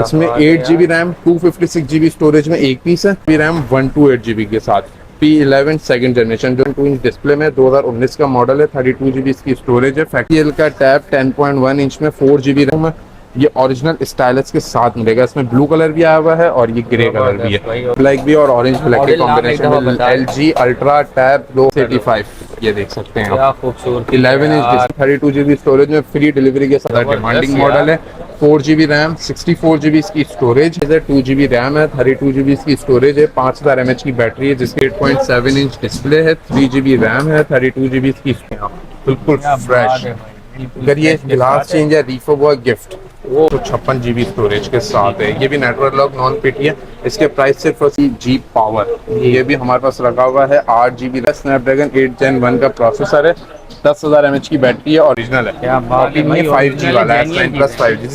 इसमें 8 GB RAM 256 GB storage में एक पीस है। रैम 128 GB के साथ P11 सेकंड जनरेशन जो 2 इंच डिस्प्ले में 2019 का मॉडल है। 32 GB इसकी स्टोरेज है। फैक्ट्री का टैब 10.1 इंच में 4 GB रैम है। ये ओरिजिनल स्टाइलस के साथ मिलेगा। इसमें ब्लू कलर भी आया हुआ है और ये ग्रे कलर भी है। ब्लैक भी और ऑरेंज ब्लैक के कॉम्बिनेशन में LG अल्ट्रा टैब 285 ये देख सकते हैं आप। 11 इंच 32 GB स्टोरेज में फ्री डिलीवरी के साथ डिमांडिंग मॉडल है। 4 GB रैम 64 GB इसकी स्टोरेज है। 2 GB रैम है। 32 GB इसकी स्टोरेज है। 5000 mAh की बैटरी है जिसकी 8.7 इंच डिस्प्ले है। 3 GB रैम है। 32 GB इसकी बिल्कुल फ्रेश। अगर ये ग्लास चेंज है रिफर्ब हुआ गिफ्ट वो 56 GB स्टोरेज के साथ है। ये भी नेटवर्क लॉक नॉन पीटी है। इसके प्राइस सिर्फ G पावर ये भी हमारे पास रखा हुआ है। 8 GB स्नैपड्रैगन 8 Gen 1 का प्रोसेसर है। 10,000 mAh की बैटरी है। ओरिजिनल है। 5G वाला है plus 5G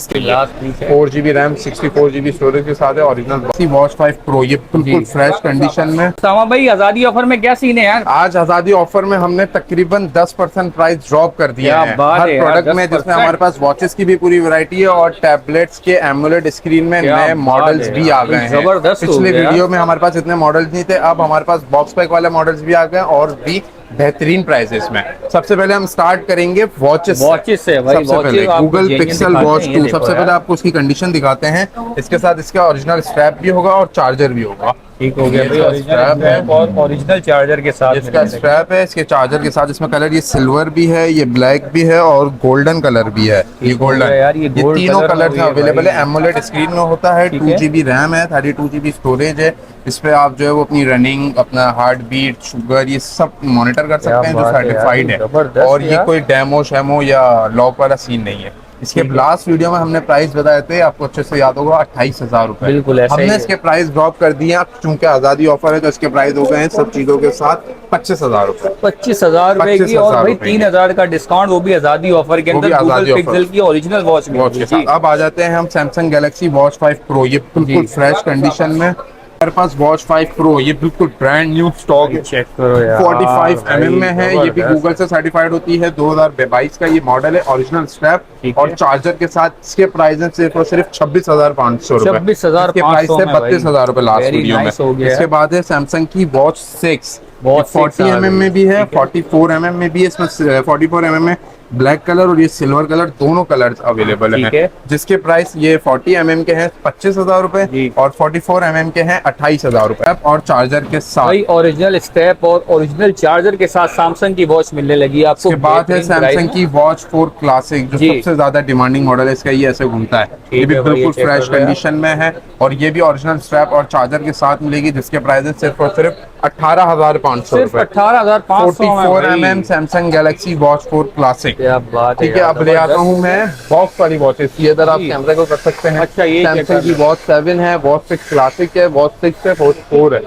4 GB RAM 64 GB storage के साथ है। ओरिजिनल वॉच 5 प्रो ये बिल्कुल फ्रेश कंडीशन में। सामा भाई आजादी ऑफर में क्या सीन है यार? आज आजादी ऑफर में हमने तकरीबन 10% प्राइस ड्रॉप कर दिया है हर प्रोडक्ट में, जिसमें हमारे पास वॉचेस की भी पूरी वैरायटी है और टैबलेट्स के एमोलेड स्क्रीन में नए मॉडल्स भी आ गए हैं। पिछले वीडियो में हमारे पास इतने मॉडल्स नहीं थे, अब हमारे पास बॉक्स पैक वाले मॉडल्स भी आ गए और भी बेहतरीन प्राइसेस में। सबसे पहले हम स्टार्ट करेंगे वॉचेस से भाई। सबसे पहले गूगल पिक्सल वॉच 2। सबसे पहले आपको उसकी कंडीशन दिखाते हैं। इसके साथ इसका ओरिजिनल स्ट्रैप भी होगा और चार्जर भी होगा। ठीक हो गया भाई। स्ट्रैप है और ओरिजिनल चार्जर के साथ इसका स्ट्रैप है। इसके चार्जर के साथ इसमें कलर ये सिल्वर भी है, ये ब्लैक भी है और गोल्डन कलर भी है। ये गोल्डन ये तीनों कलर अवेलेबल है। एमोलेड स्क्रीन में होता है। 2 GB रैम है। 32 GB स्टोरेज है। इस पे आप जो है वो अपनी रनिंग, अपना हार्ट बीट, शुगर ये सब मॉनिटर कर सकते हैं जो सर्टिफाइड है। और ये कोई डेमो शेमो या लॉक वाला सीन नहीं है। इसके लास्ट वीडियो में हमने प्राइस बताए थे, आपको अच्छे से याद होगा, 28,000 रुपए। बिल्कुल हमने इसके प्राइस ड्रॉप कर दिए चूंकि आजादी ऑफर है तो इसके प्राइस हो गए हैं सब चीजों के साथ 25,000 रुपए। 25,000 रुपए की और भाई 3,000 का डिस्काउंट, वो भी आजादी ऑफर के अंदर गूगल पिक्सल की ओरिजिनल वॉच के साथ। अब आ जाते हैं हम सैमसंग गैलेक्सी वॉच 5 प्रो। ये बिल्कुल फ्रेश कंडीशन में हमारे पास वॉच 5 प्रो ये बिल्कुल ब्रांड न्यू स्टॉक है। चेक करो यार, 45 mm में है। ये भी गूगल से सर्टिफाइड होती है। 2022 का ये मॉडल है। ओरिजिनल स्ट्रैप और चार्जर के साथ। इसके प्राइस है सिर्फ 26,500 रुपए। 26,500 है 32,000 रुपए लास्ट वीडियो में। इसके बाद है सैमसंग की वॉच 6 40 mm में भी है, 44 mm में भी है। इसमें 44 mm में ब्लैक कलर और ये सिल्वर कलर दोनों कलर अवेलेबल हैं। जिसके प्राइस ये 40 mm के हैं 25,000 रुपए और 44 mm के हैं 28,000 रुपए। और चार्जर के साथ ओरिजिनल स्ट्रैप और ओरिजिनल चार्जर के साथ सैमसंग की वॉच मिलने लगी आपको। इसके बाद है सैमसंग की वॉच 4 क्लासिक जो सबसे ज्यादा डिमांडिंग मॉडल है। इसका ये ऐसे घूमता है। ये भी बिल्कुल फ्रेश कंडीशन में है और ये भी ओरिजिनल स्ट्रैप और चार्जर के साथ मिलेगी जिसके प्राइस सिर्फ और सिर्फ 18,500 रुपए। 18,500 44 mm Samsung Galaxy watch 4 classic. ठीक है, अब ले आता हूँ मैं बॉक्स वाली वॉचेस। ये इधर आप कैमरे को कर सकते हैं। अच्छा, ये सैमसंग की वॉच 7 है, वॉच 6 क्लासिक है, वॉच 6 है, वॉच 4 है।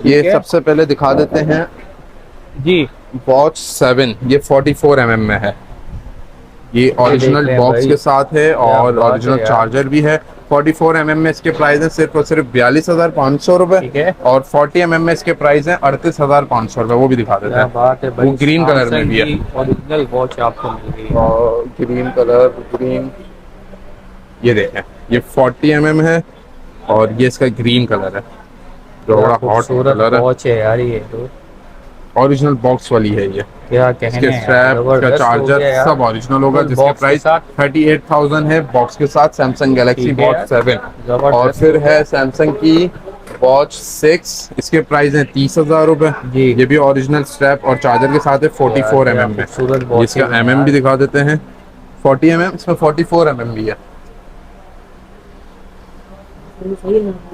ये सबसे पहले दिखा देते हैं जी। वॉच 7 ये 44 mm में है। ये ओरिजिनल बॉक्स के साथ है और ओरिजिनल चार्जर भी है। 44 mm में इसके प्राइस है सिर्फ और सिर्फ 42,500 रुपए और 40 mm में इसके प्राइस है 38,500 रुपए। वो भी दिखा देते हैं। वो ग्रीन कलर में भी है। ओरिजिनल वॉच आपको मिलेगी और ग्रीन कलर ग्रीन ये देखें, ये 40 mm है और ये इसका ग्रीन कलर है जो बड़ा हॉट कलर है। वॉच है यार ये तो ओरिजिनल बॉक्स वाली है। ये क्या कहने इसके स्ट्रैप का चार्जर सब ओरिजिनल होगा जिसके प्राइस 38,000 है बॉक्स के साथ। सैमसंग गैलेक्सी वॉच 7 और फिर है सैमसंग की वॉच 6 इसके प्राइस है 30,000 रुपए। ये भी ओरिजिनल स्ट्रैप और चार्जर के साथ है 44 mm में। इसका mm भी दिखा देते हैं 40 mm, इसमें 44 mm भी है।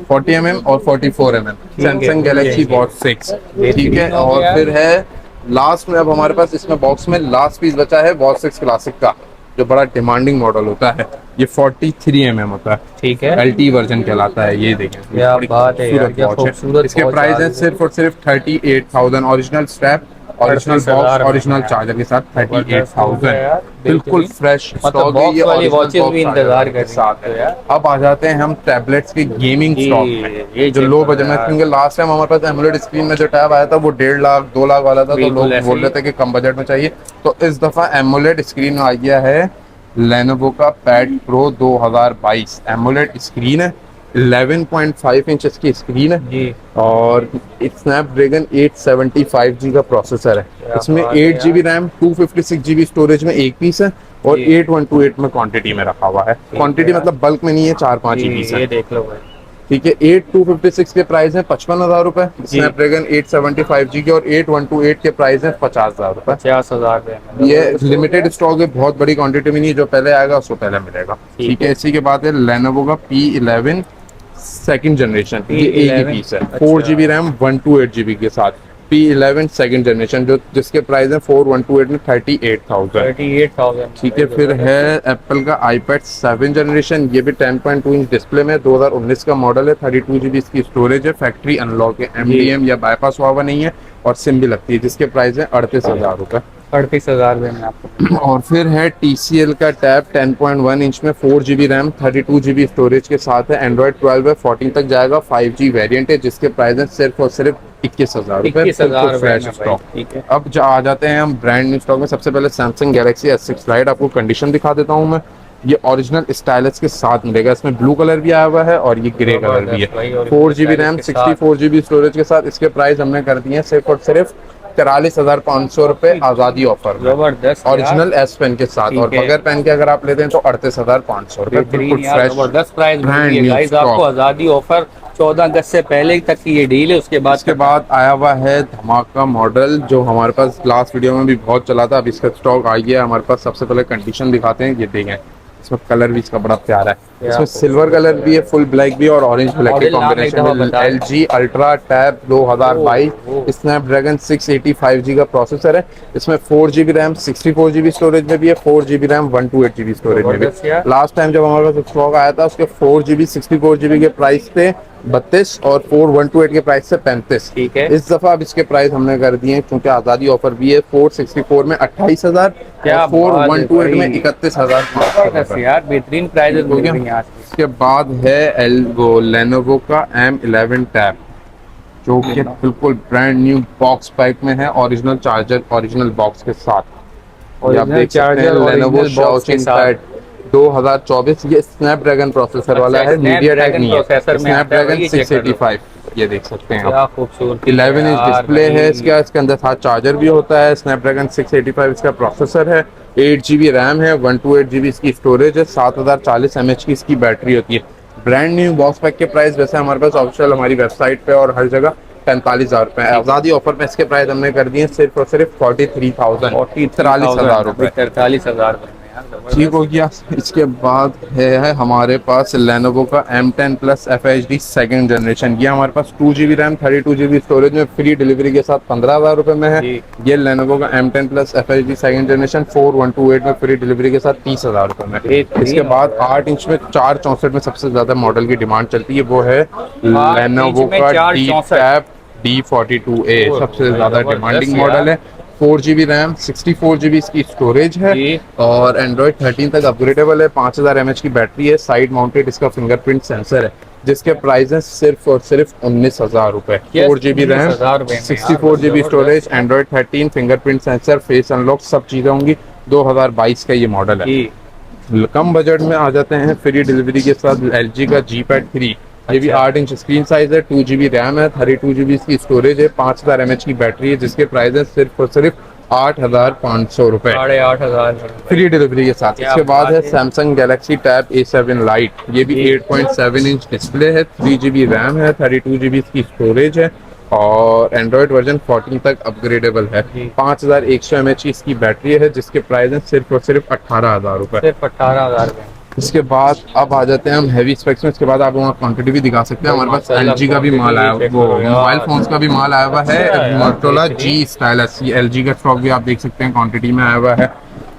40 mm और 44 mm सैमसंग गैलेक्सी वॉच 6। ठीक है, और फिर है लास्ट में अब हमारे पास इसमें बॉक्स में लास्ट पीस बचा है वॉच 6 क्लासिक का जो बड़ा डिमांडिंग मॉडल होता है। ये 43 mm होता है। ठीक है, LT वर्जन कहलाता है। ये देखें क्या बात है यार, क्या खूबसूरत। इसके प्राइस है सिर्फ और सिर्फ 38,000। Original strap, original box, original charger के साथ 38,000। बिल्कुल फ्रेश स्टॉक है ये वाली वॉचेस भी इंतजार के साथ है। अब आ जाते हैं हम टैबलेट्स के गेमिंग स्टॉक में ये जो लो बजट में, क्योंकि लास्ट टाइम हमारे पास एमोलेड स्क्रीन में जो टैब आया था वो 1.5 लाख 2 लाख वाला था तो लोग बोल रहे थे कि कम बजट में चाहिए। तो इस दफा एमोलेड स्क्रीन आ गया है लेनोवो का पैड प्रो 2022 एमोलेड स्क्रीन है, 11.5 इंच की स्क्रीन है जी। और स्नैपड्रैगन 875G का प्रोसेसर है। क्या इसमें बात है 8 GB रैम 256 GB स्टोरेज में एक पीस है और जी। 8128 में क्वांटिटी में रखा हुआ है। क्वांटिटी है। मतलब बल्क में नहीं है, 4-5 जी, पीस ये है। देख लो भाई। ठीक है, 8256 के प्राइस है 55,000 रुपए, जी। स्नैपड्रैगन 875G के और 8128 के प्राइस है 50,000 रुपए। 50,000 ये लिमिटेड स्टॉक है, बहुत बड़ी क्वांटिटी में नहीं है, जो पहले आएगा उसको पहले मिलेगा। ठीक ठीक है, है। इसी के बाद है लेनोवो का P11 सेकंड जनरेशन, ये एक ही P11 पीस है, अच्छा। 4 GB रैम 128 GB के साथ। P11 सेकंड जनरेशन जो जिसके प्राइस है 4128 में 38,000। 38,000। ठीक है, फिर है एप्पल का iPad 7 जनरेशन, ये भी 10.2 इंच डिस्प्ले में 2019 का मॉडल है, 32 GB इसकी स्टोरेज है, फैक्ट्री अनलॉक है, MDM या बाईपास हुआ हुआ नहीं है और सिम भी लगती है, जिसके प्राइस है 38,000 रुपए। 38,000 में आपको। और फिर है TCL का टैब 10.1 इंच में 4 GB रैम 32 GB स्टोरेज के साथ है, एंड्रॉइड 12 है, 14 तक जाएगा, 5G वेरिएंट है, जिसके प्राइस है सिर्फ और सिर्फ 21,000 रुपए। 21,000 फ्रेश में स्टॉक। भाई। ठीक है। अब आ जाते हैं हम ब्रांड न्यू स्टॉक में। सबसे पहले सैमसंग गैलेक्सी S6 लाइट, आपको कंडीशन दिखा देता हूँ मैं। ये ओरिजिनल स्टाइलस के साथ मिलेगा, इसमें ब्लू कलर भी आया हुआ है और ये ग्रे कलर भी है। 4 GB रैम 64 GB स्टोरेज के साथ इसके प्राइस हमने कर दिए हैं सिर्फ और सिर्फ 43,500 रुपए आजादी ऑफर में, जबरदस्त ओरिजिनल S पेन के साथ। और बगैर पेन के अगर आप लेते हैं तो 38,500 रुपए। बिल्कुल फ्रेश जबरदस्त प्राइस ब्रांड न्यू गाइस आपको। आजादी ऑफर 14 अगस्त से पहले तक की ये डील है। उसके बाद आया हुआ है धमाका मॉडल, जो हमारे पास लास्ट वीडियो में भी बहुत चला था। अब इसका स्टॉक आ गया हमारे पास। सबसे पहले कंडीशन दिखाते हैं, ये देखें, इसमें कलर भी इसका बड़ा प्यारा है। इसमें सिल्वर कलर भी है, फुल ब्लैक भी और ऑरेंज ब्लैक के कॉम्बिनेशन में। LG ultra tab 2022 Snapdragon 685G का प्रोसेसर है। इसमें 4 GB रैम 64 GB स्टोरेज में भी है, 4 GB रैम 128 GB स्टोरेज में भी। लास्ट टाइम जब हमारे पास स्टॉक आया था उसके 4 GB 64 GB के प्राइस थे 32 और 4128 के प्राइस से 35। ठीक है। इस दफा अब इसके प्राइस हमने कर दिए हैं क्योंकि आजादी ऑफर भी है। 464 में 28,000, 4128 में 31,000 यार बेहतरीन प्राइस मिल रही हैं आज। इसके बाद है लेनोवो का M11 टैब, जो कि बिल्कुल ब्रांड न्यू बॉक्स पैक में है, ओरिजिनल चार्जर ओरिजिनल बॉक्स के साथ। और आप देख सकते हैं लेनोवो शाओचिन पैड 2024, ये स्नैपड्रैगन प्रोसेसर वाला है, मीडियाटेक नहीं है, स्नैपड्रैगन 685। ये देख सकते हैं आप, 11 इंच डिस्प्ले है इसके अंदर साथ चार्जर भी होता है। स्नैपड्रैगन 685 इसका प्रोसेसर है, 8 GB रैम है, 128 GB इसकी स्टोरेज है, 7040 mAh की इसकी बैटरी होती है। ब्रांड न्यू बॉक्स पैक के प्राइस वैसे हमारे पास ऑफिशियल हमारी वेबसाइट पे और हर जगह 45,000 रुपए है। आजादी ऑफर में इसके प्राइस हमने कर दिए सिर्फ और सिर्फ 43,000, 43,000 रुपए। 43,000। ठीक हो गया। इसके बाद है हमारे पास लेनोवो का M10 Plus FHD second generation. ये हमारे पास 2 GB रैम 32 GB स्टोरेज में फ्री डिलीवरी के साथ 15,000 रुपए में है। ये लेनोवो का M10 Plus FHD second generation 4128 में फ्री डिलीवरी के साथ 30,000 रुपए में। इसके बाद 8 इंच में 464 में सबसे ज्यादा मॉडल की डिमांड चलती है, वो है लेनोवो का D42A, सबसे ज्यादा डिमांडिंग मॉडल है। 4 GB रैम 64 GB इसकी स्टोरेज है और एंड्रॉइड 13 तक अपग्रेडेबल है। 5000 mAh की बैटरी है, साइड माउंटेड इसका फिंगरप्रिंट सेंसर है, जिसके प्राइस है सिर्फ और सिर्फ 19,000 रुपए। 4 GB RAM 64 GB storage, Android 13, fingerprint sensor, face unlock, सब चीजें होंगी। 2022 का ये मॉडल है। कम बजट में आ जाते हैं फ्री डिलीवरी के साथ LG का G-Pad 3। ये भी 8 इंच स्क्रीन साइज है, 2 GB रैम है, 32 GB इसकी स्टोरेज है, 5000 mAh की बैटरी है, जिसके प्राइस है सिर्फ और सिर्फ 8,500 रुपए, 8,500 फ्री डिलीवरी के साथ। इसके बाद है Samsung Galaxy tab A7 light. ये भी 8.7 इंच डिस्प्ले है, 3 GB रैम है, 32 GB इसकी स्टोरेज है और एंड्रॉइड वर्जन 14 तक अपग्रेडेबल है। 5100 mAh की इसकी बैटरी है, जिसके प्राइस है सिर्फ और सिर्फ 18,000 रुपए, सिर्फ 18,000। इसके बाद अब आ जाते हैं हम हैवी स्पेक्स में। इसके बाद आप वहाँ क्वांटिटी भी दिखा सकते हैं। हमारे पास LG का भी माल आया, वो मोबाइल फोन्स का भी माल आया हुआ है, मोटोरोला G स्टाइलस। ये LG का स्टॉक भी आप देख सकते हैं, क्वांटिटी में आया हुआ है।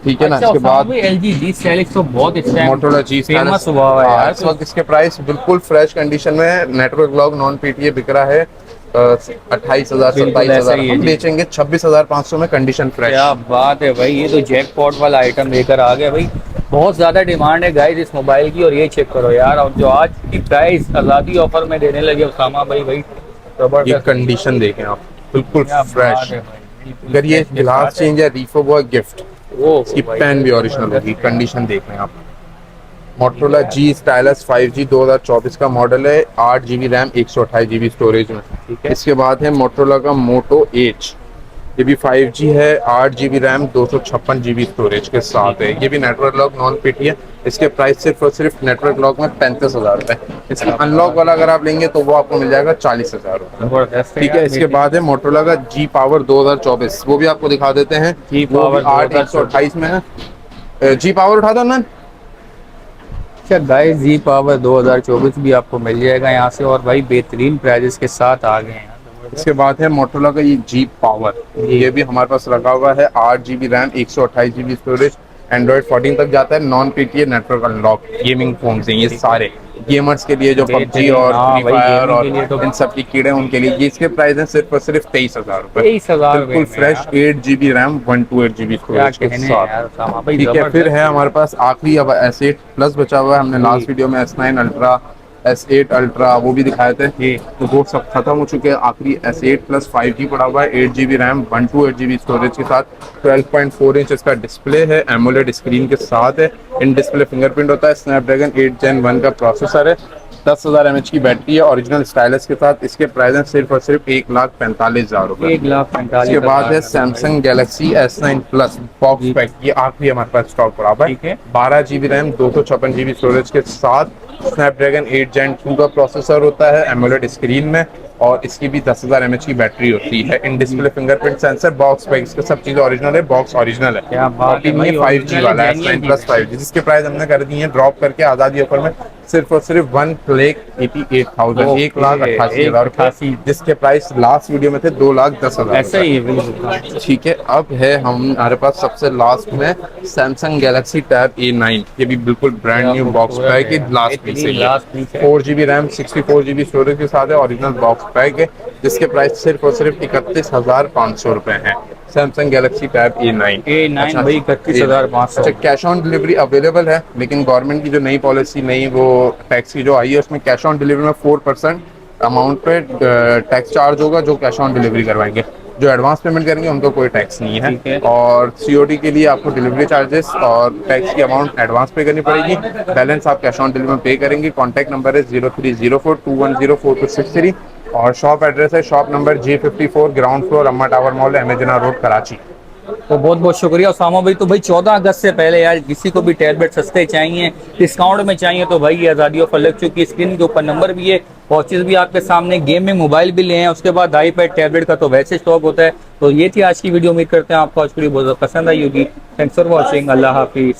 ठीक है ना। इसके बाद LG G स्टाइलस तो बहुत मोटोरोला G फेमस हुआ है यार। इस वक्त इसके प्राइस बिल्कुल फ्रेश कंडीशन में नेटवर्क ब्लॉक नॉन PTA बिक रहा है 28,000 27,000, हम बेचेंगे 26,500 में, कंडीशन फ्रेश। क्या बात है भाई, ये तो जैकपॉट वाला आइटम लेकर आ गया भाई। बहुत ज्यादा डिमांड है गाइस इस मोबाइल की, और ये चेक करो यार, और जो आज की प्राइस आजादी ऑफर में देने लगे उसामा भाई ये कंडीशन देखें आप, बिल्कुल फ्रेश। अगर ये गिलास चेंज या रीफो हुआ गिफ्ट, वो इसकी पेन भी ओरिजिनल होगी, कंडीशन देख लें आप। मोटरोला जी स्टाइलस 5G 2024 का मॉडल है, 8 GB रैम 128 GB स्टोरेज में। ठीक है। इसके बाद है मोटरोला का मोटो एच, ये भी 5G है, 8 GB रैम 256 GB स्टोरेज के साथ है। ये भी नेटवर्क लॉक नॉन पीटी है। इसके प्राइस सिर्फ और सिर्फ नेटवर्क लॉक में 35,000 रुपए। इसका अनलॉक वाला अगर आप लेंगे तो वो आपको मिल जाएगा 40,000 रुपए। जबरदस्त ठीक है। इसके बाद है मोटरोला का जी पावर 2024, वो भी आपको दिखा देते हैं। जी वो भी पावर 8/128 में है। जी पावर उठा दो ना। अच्छा गाइस, जी पावर 2024 भी आपको मिल जाएगा यहाँ से, और भाई बेहतरीन प्राइजेस के साथ आ गए हैं। इसके बाद है मोटरोला का ये जी पावर, ये भी हमारे पास लगा हुआ है, 8 GB RAM 128 GB storage, Android 14 तक जाता है, non PTA network unlock, gaming phone हैं ये सारे, गेमर्स के लिए जो पबजी और फ्री फायर और इन सब की कीड़े उनके लिए। ये इसके प्राइस है सिर्फ और सिर्फ 23,000 रुपए। 23,000 बिल्कुल fresh 8 GB RAM 128 GB storage के साथ। भाई ठीक है। फिर है हमारे पास आखिरी अब S8 प्लस बचा हुआ है। हमने लास्ट वीडियो में S9 अल्ट्रा, S8 अल्ट्रा वो भी दिखाए थे, तो वो सब खत्म हो चुके हैं। आखिरी S8 प्लस 5G पड़ा हुआ है, 8 GB रैम 128 GB स्टोरेज के साथ, 12.4 इंच इसका डिस्प्ले है, एमोलेड स्क्रीन के साथ है, इन डिस्प्ले फिंगरप्रिंट होता है, स्नैपड्रैगन 8 Gen 1 का प्रोसेसर है, 10,000 mAh की बैटरी है, ओरिजिनल स्टाइलस के साथ। इसके प्राइस है सिर्फ और सिर्फ 1,45,000 रुपए। 1,45,000। इसके बाद है Samsung Galaxy S9 plus box pack, ये आखिरी हमारे पास स्टॉक पड़ा हुआ है, 12 GB रैम 256 GB स्टोरेज के साथ, स्नैपड्रैगन 8 Gen 2 का प्रोसेसर होता है, एमोलेड स्क्रीन में, और इसकी भी 10,000 mAh की बैटरी होती है, in display fingerprint sensor, box pack, इसके सब चीजें ओरिजिनल है, बॉक्स ओरिजिनल है। क्या बात है भाई, 5G वाला है S9 प्लस 5G, जिसके प्राइस हमने कर दिए हैं ड्रॉप करके आजादी ऑफर में सिर्फ और सिर्फ 1,88,000, 1,88,000, जिसके प्राइस लास्ट वीडियो में थे 2,10,000। ऐसा ही है बिल्कुल। ठीक है। अब है हमारे पास सबसे लास्ट में सैमसंग गैलेक्सी टैब A9, ये भी बिल्कुल ब्रांड न्यू बॉक्स पैक है, लास्ट पीस है, 4 GB रैम 64 GB स्टोरेज के साथ है, ओरिजिनल बॉक्स पैक है, जिसके प्राइस सिर्फ और सिर्फ 31,500 रुपए है। सैमसंग गैलेक्सी टैब A9 भाई 31,500। अच्छा, कैश ऑन डिलीवरी अवेलेबल है, लेकिन गवर्नमेंट की जो नई पॉलिसी, नई वो टैक्स की जो आई है, उसमें कैश ऑन डिलीवरी में 4% अमाउंट पे टैक्स चार्ज होगा जो कैश ऑन डिलीवरी करवाएंगे। जो एडवांस पेमेंट करेंगे उनको कोई टैक्स नहीं है। और सीओडी के लिए आपको डिलीवरी चार्जेस और टैक्स की अमाउंट एडवांस पे करनी पड़ेगी, बैलेंस आप कैश ऑन डिलीवरी में पे करेंगे। कॉन्टैक्ट नंबर है 0304210463 और शॉप एड्रेस है shop number G54 ground floor अम्मा टावर मॉल, अमेजना रोड, कराची। तो बहुत बहुत शुक्रिया उसामा भाई। तो भाई 14 अगस्त से पहले यार किसी को भी टैबलेट सस्ते चाहिए, डिस्काउंट में चाहिए, तो भाई ये आज़ादी ऑफर लग चुकी है। स्क्रीन के ऊपर नंबर भी है, वॉचेस भी आपके सामने, गेमिंग मोबाइल भी ले हैं, उसके बाद आईपैड टैबलेट का तो वैसे स्टॉक होता है। तो ये थी आज की वीडियो, उम्मीद करते हैं आपको आज की वीडियो बहुत पसंद आई होगी। थैंक्स फॉर वॉचिंग, अल्लाह हाफिज़।